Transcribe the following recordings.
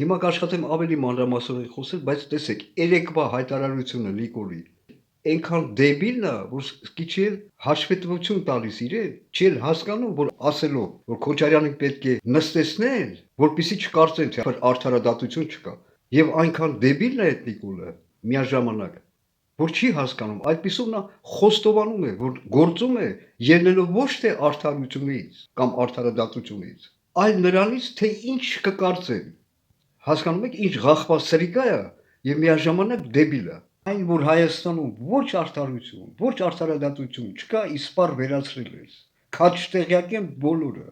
Հիմա կաշխատեմ ավելի մանրամասնորեն խոսել, բայց տեսեք, երեկվա հայտարարությունը Նիկոլի այնքան դեբիլ է, որ քիչ էլ հաշվետվություն տալիս իրեն, չի էլ հասկանում, որ ասելով, որ Քոչարյանին պետք է նստեցնել, որպեսզի չկարծեն, թե արդարադատություն չկա։ Եվ այնքան դեբիլն է այդ Նիկոլը միաժամանակ, որ չի հասկանում, այդպիսով նա խոստովանում է, որ գործում է ելնելով ոչ թե արդարությունից կամ արդարադատությունից, այլ նրանից, թե ինչ կկարծեն։ Հասկանում եք, ինչ ղախված սրիկա է եւ միաժամանակ դեբիլ է։ Այն, որ Հայաստանում ոչ արդարություն, ոչ արդարադատություն չկա, իսպար վերացրել ես։ Քաջ տեղյակ են բոլորը,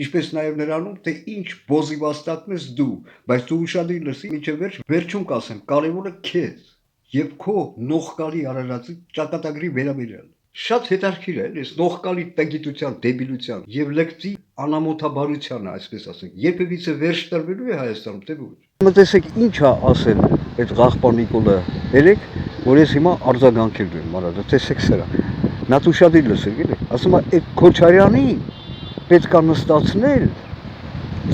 ինչպես նաեւ նրանում, թե ինչ բոզի վաստակն ես դու, բայց դու ուշադիր լսի, մինչև վերջում կասեմ, կարևորը քեզ եւ քո նողկալի արարածի ճակատագրի վերաբերյալ։ Շատ հետաքրքիր է, այս նողկալի տգիտության, դեբիլության եւ լեկցի անամոթաբարությանը, այսպես ասենք, երբևիցե վերջ տրվելու է Հայաստանում, թե ոչ։ Մտածեք, ինչ է ասել այդ ղախպան Նիկոլը երեք, որ ես հիմա արձագանքել եմ, մարդ, տեսեք սրա։ Նա ուշադիր լսեք, էլի, ասում է, այդ Քոչարյանի պետք է նստացնել,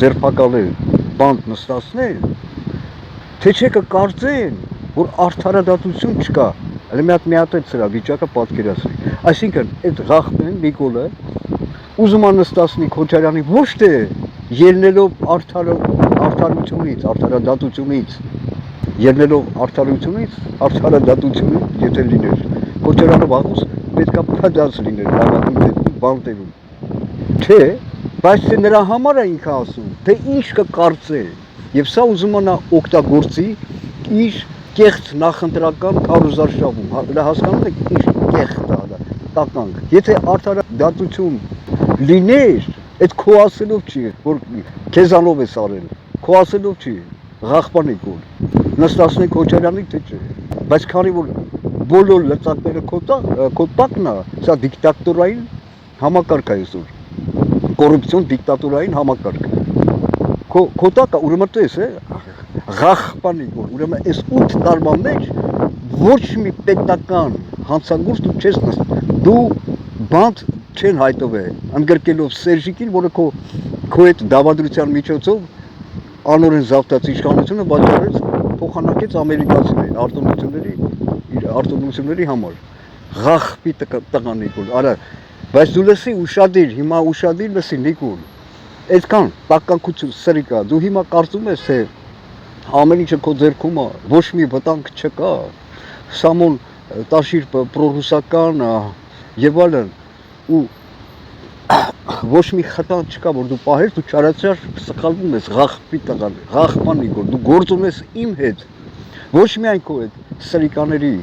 ձերբակալել, բանտ նստացնել, թե չէ կկարծեն, որ արդարադատություն չկա։ Հələ մի հատ այդ սրա վիճակը պատկերացրի։ Այսինքն, այդ ղախպեն Նիկոլը ուզում է նստացնի Քոչարյանի ոչ թե ելնելով արդարությունից, արդարադատությունից, ելնելով արդարադատությունից, եթե լիներ, Քոչարյանը վաղուց պետքա փդած լիներ լավագույն դեպքում բանտերում։ Չէ, բայց թե նրա համար է ինքը ասում, թե ինչ կկարծե, եւ սա ուզում է նա օգտագործի իր կեղծ նախընտրական քարոզարշավում, հասկանում եք, ինչ կեղծ է դա, տականք։ Եթե արդարադատություն լիներ, այդ քո ասելով չի, որ քեզանով ես արել, քո ասելով չի, ղախպան Նիկոլ, նստացնենք Քոչարյանի թե չէ, բայց քանի որ բոլոր լծակները քո տակն է, սա դիկտատորային համակարգ է այսօր, կոռուպցիոն դիկտատորային համակարգ։ Քո տակը ուրեմն տես է, ղախպան Նիկոլ, ուրեմն այս 8 տարվա մեջ ոչ մի պետական հանցագործ դու չես նստել, դու բանտ չեն հայտնվել, ընդգրկելով Սերժիկին, որը քո այդ դավադրության միջոցով անօրեն զավթած իշխանությունը վաճառեց, փոխանակեց ամերիկացիներին, արտոնությունների համար։ Ղախպի տղա Նիկոլ, արա, բայց դու լսի ուշադիր, հիմա ուշադիր լսի Նիկոլ, այդքան տականքություն սրիկա, դու հիմա կարծում ես, թե ամեն ինչը քո ձեռքում է, ոչ մի վտանգ չկա, Սամոն տաշիր պրոռուսական եւ այլն, ու ոչ մի խտան չկա, որ դու պահես, դու չարացար սխալվում ես, ղախպի տղան, ղախպան Նիկոլ, դու գործում ես իմ հետ, ոչ միայն քո հետ սրիկաների,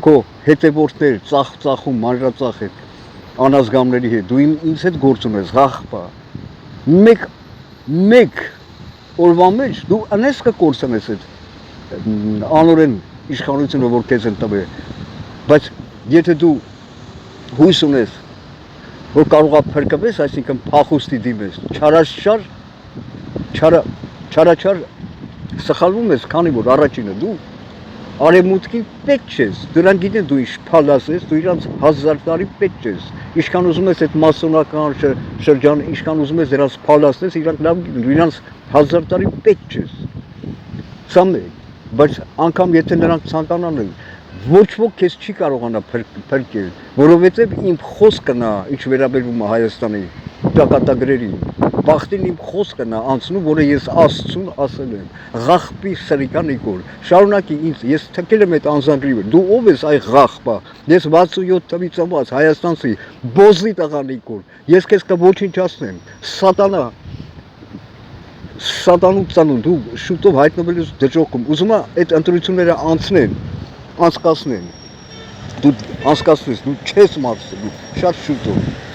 քո հետևորդներ, ծախում, մանրածախ հետ, անազգամների հետ, դու ինձ հետ գործում ես, ղախպա, մեկ օրվա մեջ դու անես կկործնես այդ անօրեն իշխանությունը, որ քեզ են տվել, բայց եթե դու հույս ունես, որ կարող է փրկվես, այսինքն փախուստի դիմես, չարաչար սխալվում ես, քանի որ առաջինը դու արևմուտքի պետք չես, դրանք գիտեն դու ինչ փալաս ես, դու իրանց 1000 տարի պետք չես, ինչքան ուզում ես այդ մասոնական շրջան, ինչքան ուզում ես դրանց փալասնես, իրանք լավ գիտեն, դու իրանց 1000 տարի պետք չես, սա մեկ, բայց անգամ եթե նրանք ցանկանան են, ոչ ոք քեզ չի կարողանա փրկել, որովհետև իմ խոսքն է, ինչ վերաբերվում է Հայաստանի ճակատագրերին, բախտին իմ խոսքն է անցնում, որը ես Աստծուն ասել եմ, ղախպի սրիկա Նիկոլ, շարունակի ինձ, ես թքել եմ այդ անձանրի վրա, դու ով ես այ ղախպա, ես 67 թվականից ծնված հայաստանցի, բոզի տղա Նիկոլ, ես քեզ կոչնչացնեմ, սատանու ծանուն, դու շուտով հայտնվել ես դժոխքում, ուզում է այդ ընտրությունները անցկացնեն, դու անցկացնես, դու չես մարսել, շատ շուտով